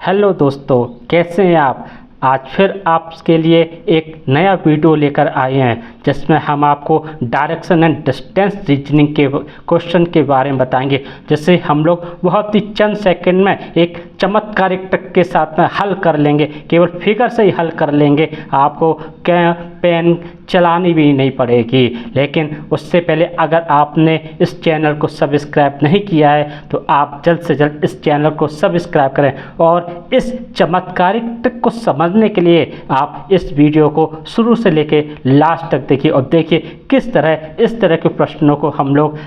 Hello दोस्तों, कैसे हैं आप। आज फिर आपके लिए एक नया वीडियो लेकर आए हैं जिसमें हम आपको डायरेक्शन एंड डिस्टेंस रीजनिंग के क्वेश्चन के बारे में बताएंगे, जिसे हम लोग बहुत ही चंद सेकंड में एक चमत्कारिक ट्रिक के साथ में हल कर लेंगे। केवल फिगर से ही हल कर लेंगे, आपको पेन चलानी भी नहीं पड़ेगी। लेकिन उससे पहले अगर आपने इस चैनल को सब्सक्राइब नहीं किया है तो आप जल्द से जल्द इस चैनल को सब्सक्राइब करें और इस चमत्कारिक ट्रिक को समझने के लिए आप इस वीडियो को शुरू से लेके लास्ट तक देखिए और देखिए किस तरह इस तरह के प्रश्नों को हम लोग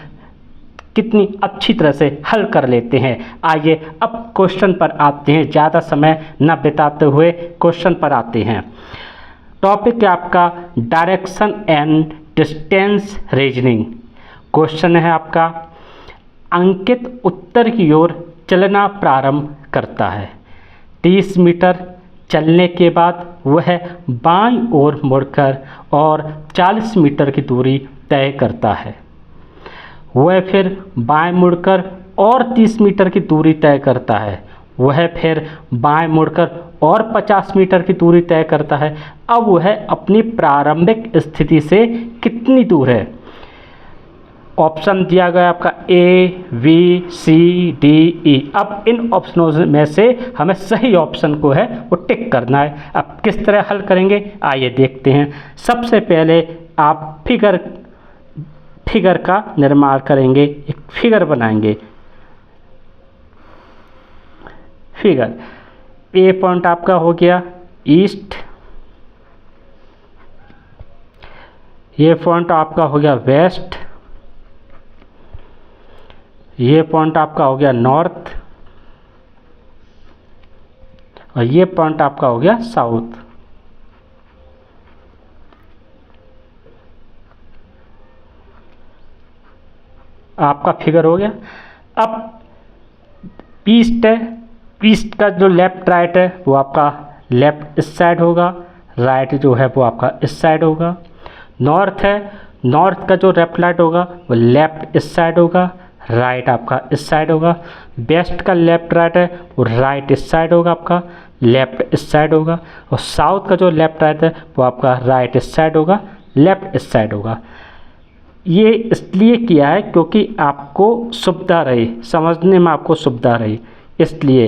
कितनी अच्छी तरह से हल कर लेते हैं। आइए अब क्वेश्चन पर आते हैं, ज़्यादा समय न बिताते हुए क्वेश्चन पर आते हैं। टॉपिक है आपका direction and distance reasoning. Question है आपका, अंकित उत्तर की ओर चलना प्रारंभ करता है। 30 मीटर चलने के बाद वह बाईं ओर मुड़कर और 40 मीटर की दूरी तय करता है। वह फिर बाएं मुड़कर और 30 मीटर की दूरी तय करता है। वह फिर बाएं मुड़कर और 50 मीटर की दूरी तय करता है। अब वह अपनी प्रारंभिक स्थिति से कितनी दूर है। ऑप्शन दिया गया आपका ए, बी, सी, डी, ई। अब इन ऑप्शनों में से हमें सही ऑप्शन को है वो टिक करना है। अब किस तरह हल करेंगे आइए देखते हैं। सबसे पहले आप फिगर का निर्माण करेंगे, एक फिगर बनाएंगे। फिगर ए पॉइंट आपका हो गया ईस्ट, ये पॉइंट आपका हो गया वेस्ट, ये पॉइंट आपका हो गया नॉर्थ और ये पॉइंट आपका हो गया साउथ। आपका फिगर हो गया। अब ईस्ट है, ईस्ट का जो लेफ्ट राइट है वो आपका लेफ्ट इस साइड होगा, राइट जो है वो आपका इस साइड होगा। नॉर्थ है, नॉर्थ का जो लेफ्ट राइट होगा वो लेफ्ट इस साइड होगा, राइट आपका इस साइड होगा। वेस्ट का लेफ्ट राइट है वो राइट इस साइड होगा, आपका लेफ्ट इस साइड होगा। और साउथ का जो लेफ्ट राइट है वो आपका राइट इस साइड होगा, लेफ्ट इस साइड होगा। ये इसलिए किया है क्योंकि आपको सुविधा रही, समझने में आपको सुविधा रही, इसलिए।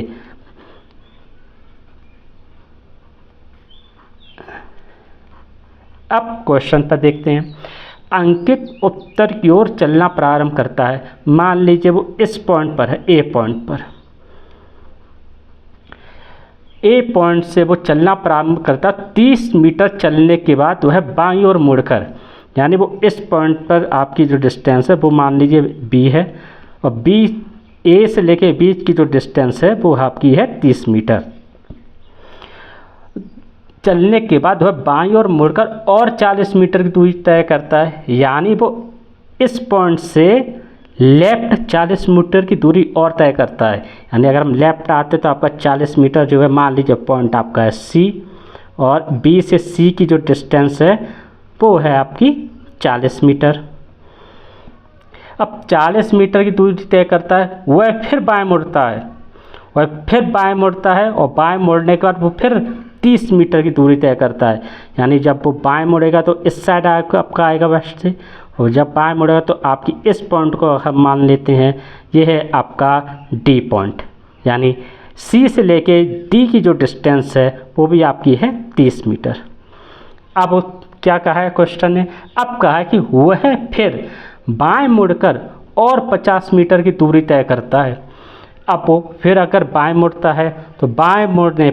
अब क्वेश्चन पर देखते हैं। अंकित उत्तर की ओर चलना प्रारंभ करता है। मान लीजिए वो इस पॉइंट पर है, ए पॉइंट पर। ए पॉइंट से वो चलना प्रारंभ करता, 30 मीटर चलने के बाद वह बाईं ओर मुड़कर, यानी वो इस पॉइंट पर आपकी जो डिस्टेंस है वो मान लीजिए बी है और बी ए से लेके बीच की जो डिस्टेंस है वो आपकी है 30 मीटर। चलने के बाद वह बाईं ओर मुड़कर और 40 मीटर की दूरी तय करता है, यानी वो इस पॉइंट से लेफ्ट 40 मीटर की दूरी और तय करता है। यानी अगर हम लेफ्ट आते तो आपका 40 मीटर जो है, मान लीजिए पॉइंट आपका है सी और बी से सी की जो डिस्टेंस है वो है आपकी 40 मीटर। अब 40 मीटर की दूरी तय करता है, वह फिर बाएं मुड़ता है, वह फिर बाएं मुड़ता है और बाएं मुड़ने के बाद वो फिर 30 मीटर की दूरी तय करता है। यानी जब वो बाएं मुड़ेगा तो इस साइड आपका आएगा वेस्ट से, और जब बाएं मुड़ेगा तो आपकी इस पॉइंट को हम मान लेते हैं ये है आपका डी पॉइंट। यानी सी से लेके डी की जो डिस्टेंस है वो भी आपकी है 30 मीटर। अब क्या कहा है क्वेश्चन ने, अब कहा है कि वह फिर बाएं मुड़कर और 50 मीटर की दूरी तय करता है। अब वो फिर अगर बाएं मुड़ता है तो बाएं मुड़ने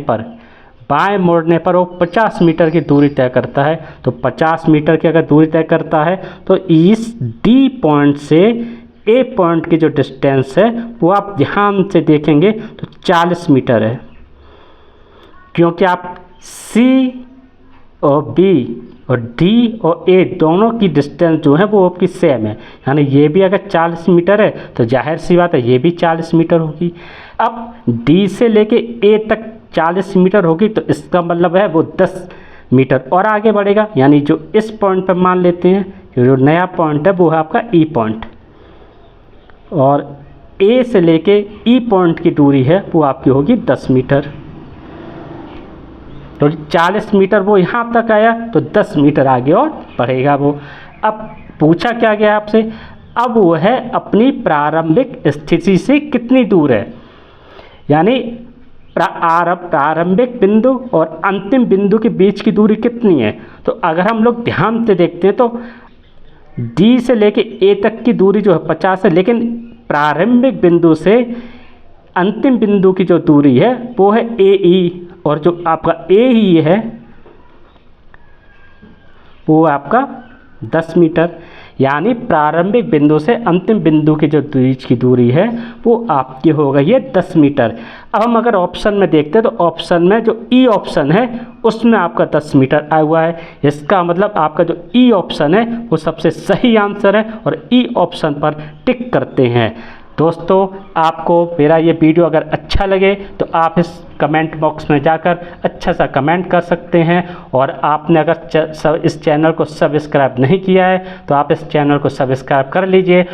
पर वो 50 मीटर की दूरी तय करता है। तो 50 मीटर की अगर दूरी तय करता है तो इस डी पॉइंट से ए पॉइंट की जो डिस्टेंस है वो आप ध्यान से देखेंगे तो 40 मीटर है, क्योंकि आप सी और बी और डी और ए दोनों की डिस्टेंस जो है वो आपकी सेम है। यानी ये भी अगर 40 मीटर है तो जाहिर सी बात है ये भी 40 मीटर होगी। अब डी से लेके ए तक 40 मीटर होगी तो इसका मतलब है वो 10 मीटर और आगे बढ़ेगा। यानी जो इस पॉइंट पर मान लेते हैं जो नया पॉइंट है वो है आपका ई पॉइंट, और ए से लेके ई पॉइंट की दूरी है वो आपकी होगी 10 मीटर। तो 40 मीटर वो यहाँ तक आया तो 10 मीटर आगे और बढ़ेगा वो। अब पूछा क्या गया आपसे, अब वो है अपनी प्रारंभिक स्थिति से कितनी दूर है, यानी प्रारंभिक बिंदु और अंतिम बिंदु के बीच की दूरी कितनी है। तो अगर हम लोग ध्यान से देखते हैं तो डी से लेके ए तक की दूरी जो है 50 है, लेकिन प्रारंभिक बिंदु से अंतिम बिंदु की जो दूरी है वो है ए ई, और जो आपका ए ई है वो आपका 10 मीटर, यानी प्रारंभिक बिंदु से अंतिम बिंदु की जो बीच की दूरी है वो आपकी हो गई है 10 मीटर। अब हम अगर ऑप्शन में देखते हैं तो ऑप्शन में जो ई ऑप्शन है उसमें आपका 10 मीटर आया हुआ है। इसका मतलब आपका जो ई ऑप्शन है वो सबसे सही आंसर है और ई ऑप्शन पर टिक करते हैं। दोस्तों, आपको मेरा ये वीडियो अगर अच्छा लगे तो आप इस कमेंट बॉक्स में जाकर अच्छा सा कमेंट कर सकते हैं, और आपने अगर इस चैनल को सब्सक्राइब नहीं किया है तो आप इस चैनल को सब्सक्राइब कर लीजिए।